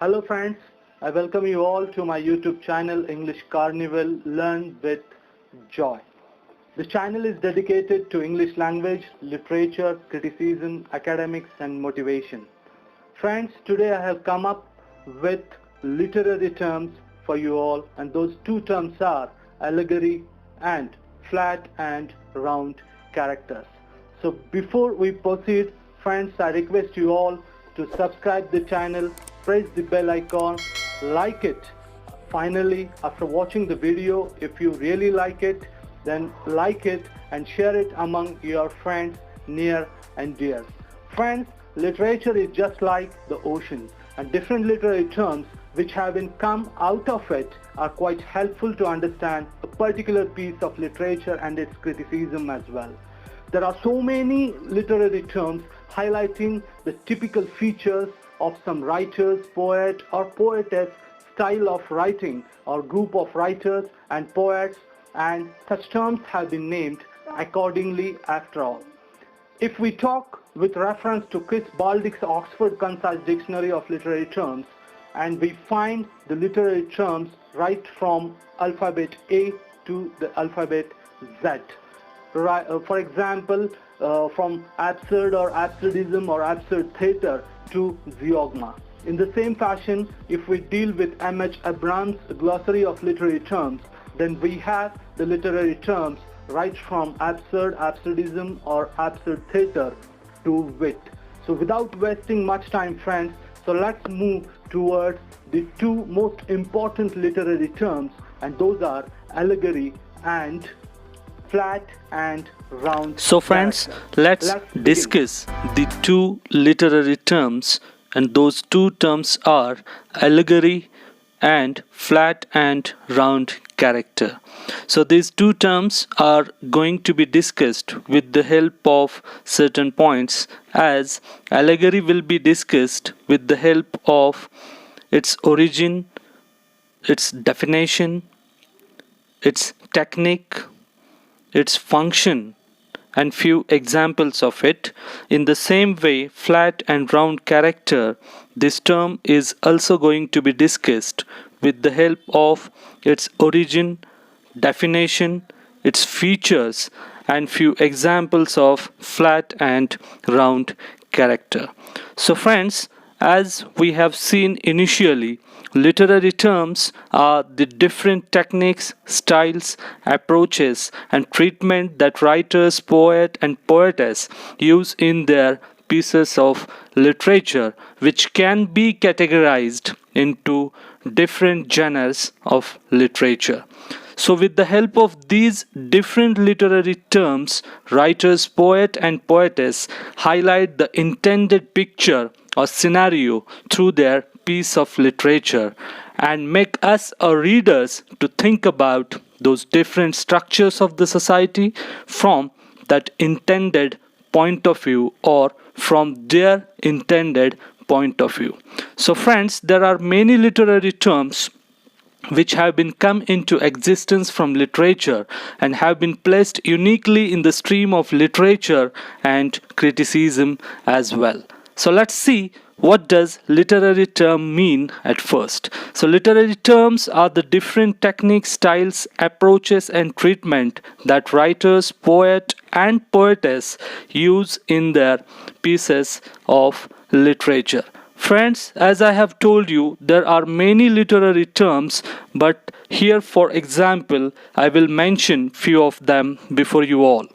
Hello friends, I welcome you all to my YouTube channel English Carnival Learn with Joy. This channel is dedicated to English language, literature, criticism, academics and motivation. Friends, today I have come up with literary terms for you all, and those two terms are allegory and flat and round characters. So before we proceed, friends, I request you all to subscribe the channel, press the bell icon, like it. Finally, after watching the video, if you really like it, then like it and share it among your friends near and dear. Friends, literature is just like the ocean, and different literary terms which have been come out of it are quite helpful to understand a particular piece of literature and its criticism as well. There are so many literary terms highlighting the typical features of some writers, poet or poetess style of writing or group of writers and poets, and such terms have been named accordingly after all. If we talk with reference to Chris Baldick's Oxford Concise Dictionary of Literary Terms, and we find the literary terms right from alphabet A to the alphabet Z. For example, from absurd or absurdism or absurd theatre to zeogma. In the same fashion, if we deal with M.H. Abrams' Glossary of Literary Terms, then we have the literary terms right from absurd, absurdism or absurd theatre to wit. So without wasting much time, friends, so let's move towards the two most important literary terms, and those are allegory and flat and round. So friends, let's discuss the two literary terms, and those two terms are allegory and flat and round character. So these two terms are going to be discussed with the help of certain points, as allegory will be discussed with the help of its origin, its definition, its technique, its function and few examples of it. In the same way, flat and round character, this term is also going to be discussed with the help of its origin, definition, its features and few examples of flat and round character. So friends, as we have seen initially, literary terms are the different techniques, styles, approaches and treatment that writers, poet and poetess use in their pieces of literature, which can be categorized into different genres of literature. So with the help of these different literary terms, writers, poet and poetess highlight the intended picture or scenario through their piece of literature and make us our readers to think about those different structures of the society from that intended point of view or from their intended point of view. So friends, there are many literary terms which have been come into existence from literature and have been placed uniquely in the stream of literature and criticism as well. So let's see, what does literary term mean at first? So literary terms are the different techniques, styles, approaches and treatment that writers, poet and poetess use in their pieces of literature. Friends, as I have told you, there are many literary terms, but here for example, I will mention few of them before you all.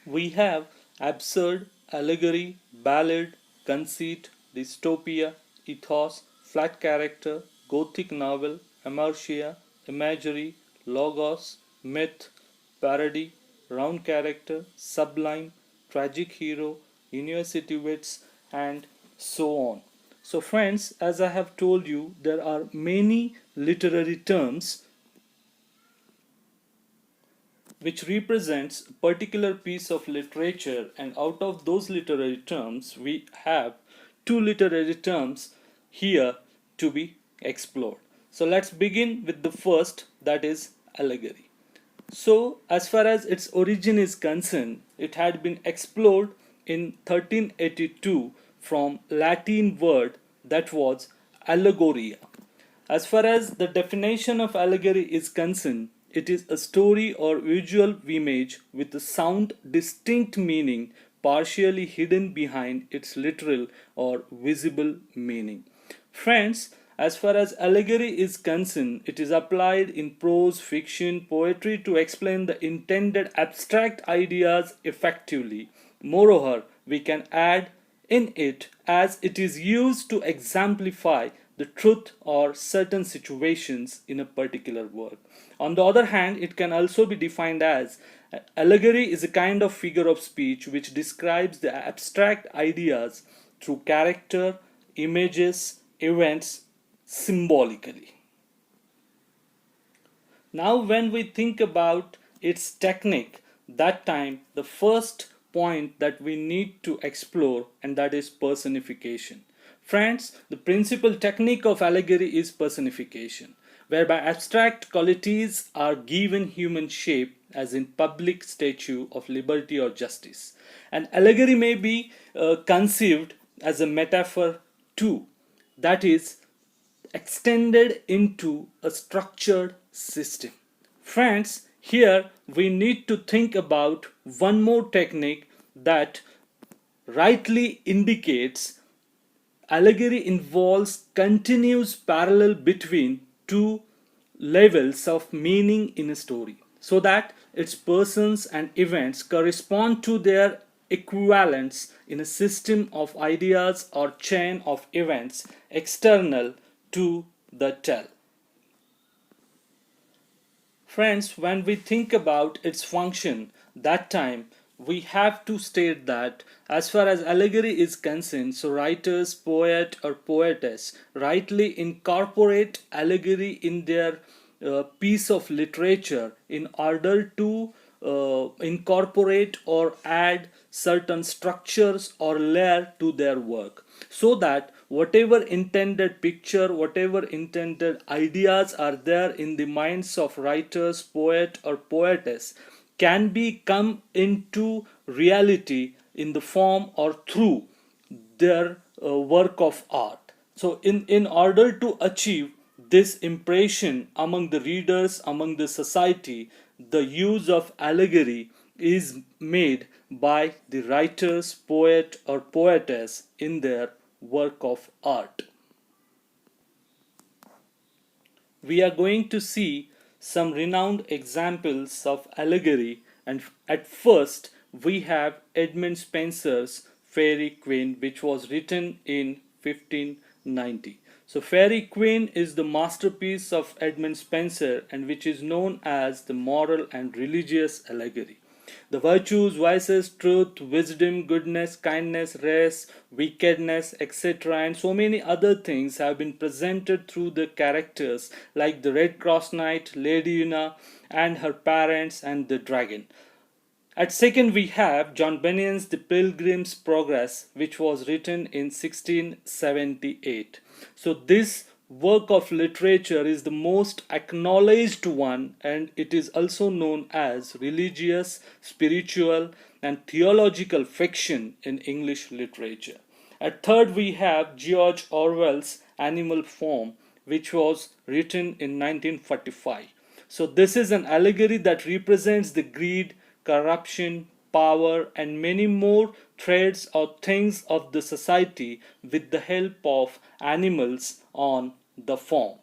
We have absurd, allegory, ballad, conceit, dystopia, ethos, flat character, gothic novel, amartia, imagery, logos, myth, parody, round character, sublime, tragic hero, university wits and so on. So friends, as I have told you, there are many literary terms which represents a particular piece of literature, and out of those literary terms we have two literary terms here to be explored. So let's begin with the first, that is allegory. So as far as its origin is concerned, it had been explored in 1382 from Latin word that was allegoria. As far as the definition of allegory is concerned, it is a story or visual image with a sound distinct meaning partially hidden behind its literal or visible meaning. Friends, as far as allegory is concerned, it is applied in prose, fiction, poetry to explain the intended abstract ideas effectively. Moreover, we can add in it as it is used to exemplify the truth or certain situations in a particular work. On the other hand, it can also be defined as allegory is a kind of figure of speech which describes the abstract ideas through character, images, events symbolically. Now, when we think about its technique, that time the first point that we need to explore, and that is personification. Friends, the principal technique of allegory is personification, whereby abstract qualities are given human shape, as in public statue of liberty or justice. An allegory may be conceived as a metaphor too, that is extended into a structured system. Friends, here we need to think about one more technique that rightly indicates allegory involves continuous parallel between two levels of meaning in a story, so that its persons and events correspond to their equivalents in a system of ideas or chain of events external to the tell. Friends, when we think about its function, that time we have to state that as far as allegory is concerned, so writers, poet or poetess rightly incorporate allegory in their piece of literature in order to incorporate or add certain structures or layer to their work, so that whatever intended picture, whatever intended ideas are there in the minds of writers, poet or poetess can be come into reality in the form or through their work of art. So in order to achieve this impression among the readers, among the society, the use of allegory is made by the writers, poet or poetess in their work of art. We are going to see some renowned examples of allegory, and at first we have Edmund Spenser's Fairy Queen, which was written in 1590. So Fairy Queen is the masterpiece of Edmund Spenser and which is known as the moral and religious allegory. The virtues, vices, truth, wisdom, goodness, kindness, race, wickedness, etc. and so many other things have been presented through the characters like the Red Cross Knight, Lady Una and her parents and the dragon. At second we have John Bunyan's The Pilgrim's Progress, which was written in 1678. So this work of literature is the most acknowledged one, and it is also known as religious, spiritual and theological fiction in English literature. At third we have George Orwell's Animal Farm, which was written in 1945. So this is an allegory that represents the greed, corruption, power and many more traits or things of the society with the help of animals on the farm.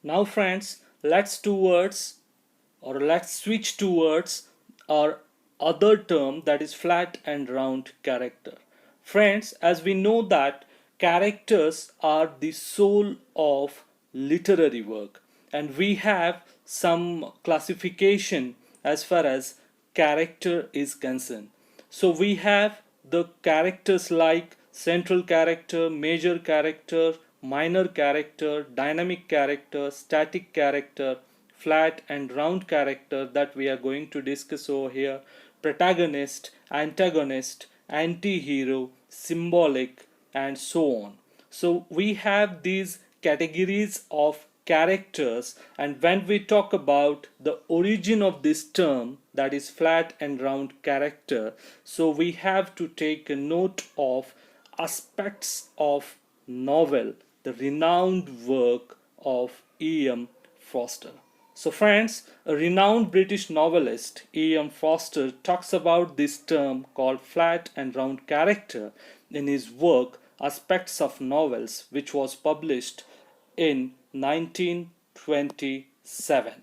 Now friends, let's switch towards our other term, that is flat and round character. Friends, as we know that characters are the soul of literary work, and we have some classification as far as character is concerned. So we have the characters like central character, major character, minor character, dynamic character, static character, flat and round character that we are going to discuss over here, protagonist, antagonist, anti-hero, symbolic and so on. So we have these categories of characters, and when we talk about the origin of this term, that is flat and round character, so we have to take a note of aspects of novel, the renowned work of E.M. Forster. So friends, a renowned British novelist, E.M. Forster, talks about this term called flat and round character in his work Aspects of Novels, which was published in 1927.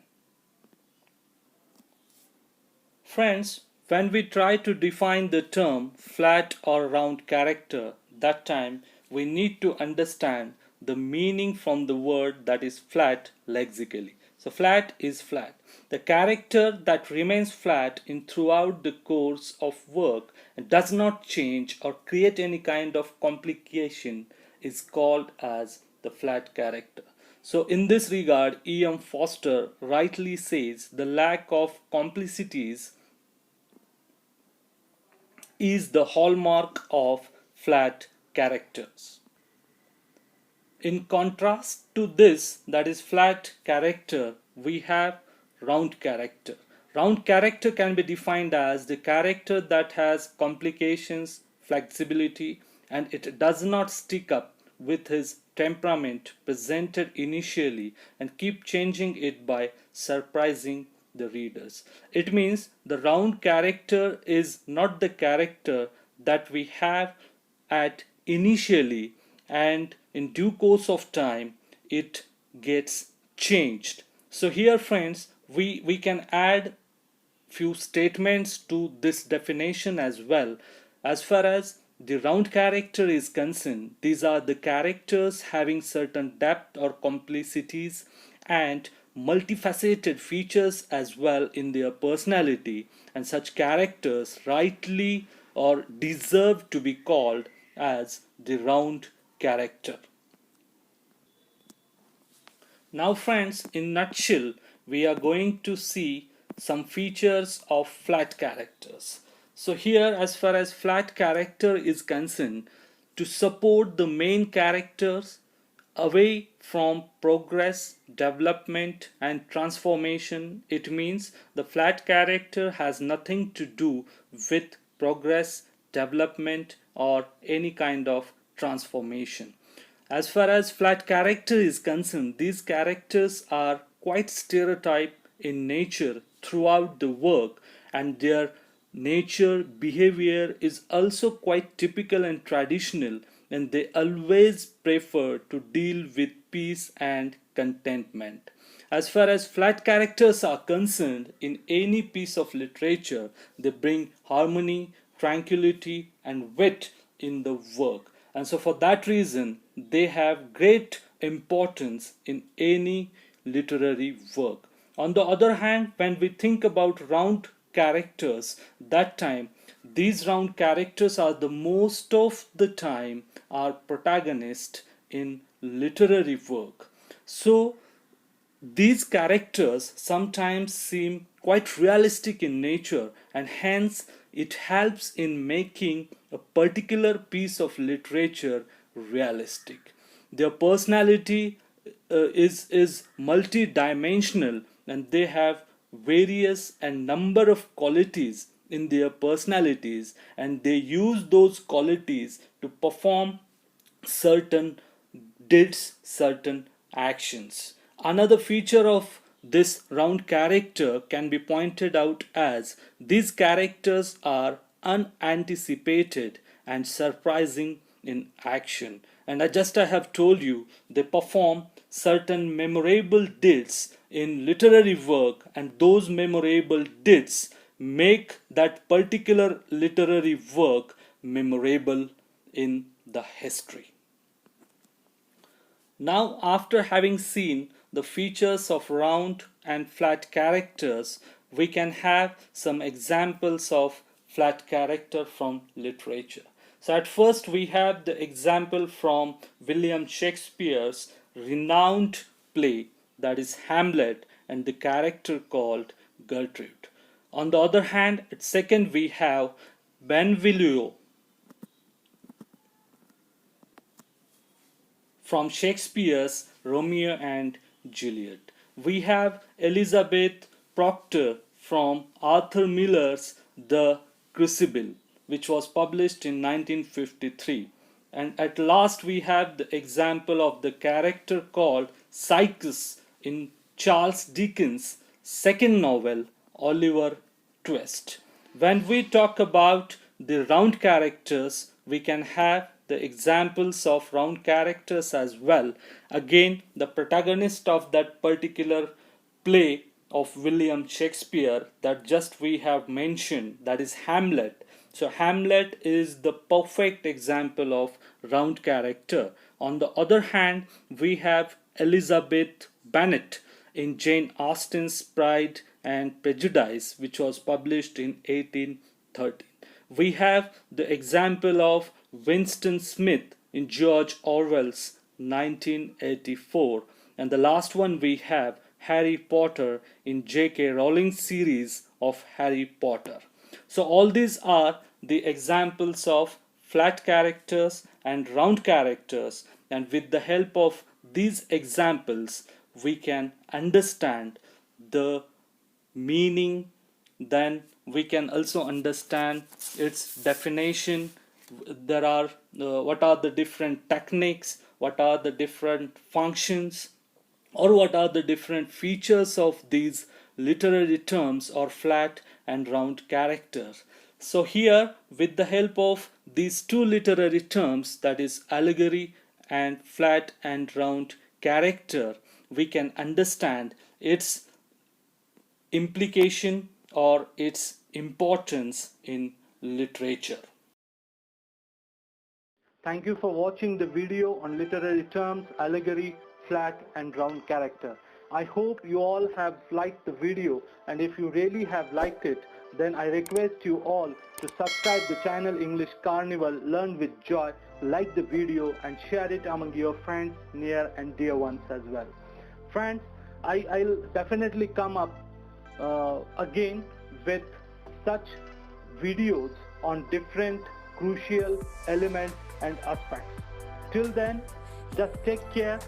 Friends, when we try to define the term flat or round character, that time we need to understand the meaning from the word that is flat lexically. So flat is flat. The character that remains flat in throughout the course of work and does not change or create any kind of complication is called as the flat character. So in this regard, E.M. Forster rightly says the lack of complicities is the hallmark of flat characters. In contrast to this, that is flat character, we have round character. Round character can be defined as the character that has complications, flexibility, and it does not stick up with his temperament presented initially and keep changing it by surprising the readers. It means the round character is not the character that we have at initially, and in due course of time it gets changed. So here friends, we can add few statements to this definition as well. As far as the round character is concerned, these are the characters having certain depth or complicities and multifaceted features as well in their personality, and such characters rightly or deserve to be called as the round character. Now friends, in nutshell, we are going to see some features of flat characters. So here, as far as flat character is concerned, to support the main characters away from progress, development and transformation, it means the flat character has nothing to do with progress, development or any kind of transformation. As far as flat character is concerned, these characters are quite stereotyped in nature throughout the work, and their nature behavior is also quite typical and traditional, and they always prefer to deal with peace and contentment. As far as flat characters are concerned, in any piece of literature, they bring harmony, tranquility and wit in the work. And so for that reason, they have great importance in any literary work. On the other hand, when we think about round characters, that time these round characters are the most of the time are protagonists in literary work. So these characters sometimes seem quite realistic in nature, and hence it helps in making a particular piece of literature realistic. Their personality is multi-dimensional, and they have various and number of qualities in their personalities, and they use those qualities to perform certain deeds, certain actions. Another feature of this round character can be pointed out as these characters are unanticipated and surprising in action. And I have told you, they perform certain memorable deeds in literary work, and those memorable deeds make that particular literary work memorable in the history. Now, after having seen the features of round and flat characters, we can have some examples of flat character from literature. So at first we have the example from William Shakespeare's renowned play, that is Hamlet, and the character called Gertrude. On the other hand, at second we have Benvolio from Shakespeare's Romeo and Juliet. We have Elizabeth Proctor from Arthur Miller's The Crucible, which was published in 1953. And at last we have the example of the character called Psychus in Charles Dickens' second novel, Oliver Twist. When we talk about the round characters, we can have the examples of round characters as well. Again, the protagonist of that particular play of William Shakespeare that just we have mentioned, that is Hamlet. So Hamlet is the perfect example of round character. On the other hand, we have Elizabeth Bennet in Jane Austen's Pride and Prejudice, which was published in 1813. We have the example of Winston Smith in George Orwell's 1984. And the last one we have Harry Potter in J.K. Rowling's series of Harry Potter. So all these are the examples of flat characters and round characters, and with the help of these examples we can understand the meaning. Then we can also understand its definition. There are what are the different techniques, what are the different functions, or what are the different features of these literary terms or flat and round characters. So here, with the help of these two literary terms, that is allegory and flat and round character, we can understand its implication or its importance in literature. Thank you for watching the video on literary terms, allegory, flat and round character. I hope you all have liked the video, and if you really have liked it, then I request you all to subscribe the channel English Carnival Learn with Joy, like the video and share it among your friends, near and dear ones as well. Friends, I'll definitely come up again with such videos on different crucial elements and aspects. Till then, just take care,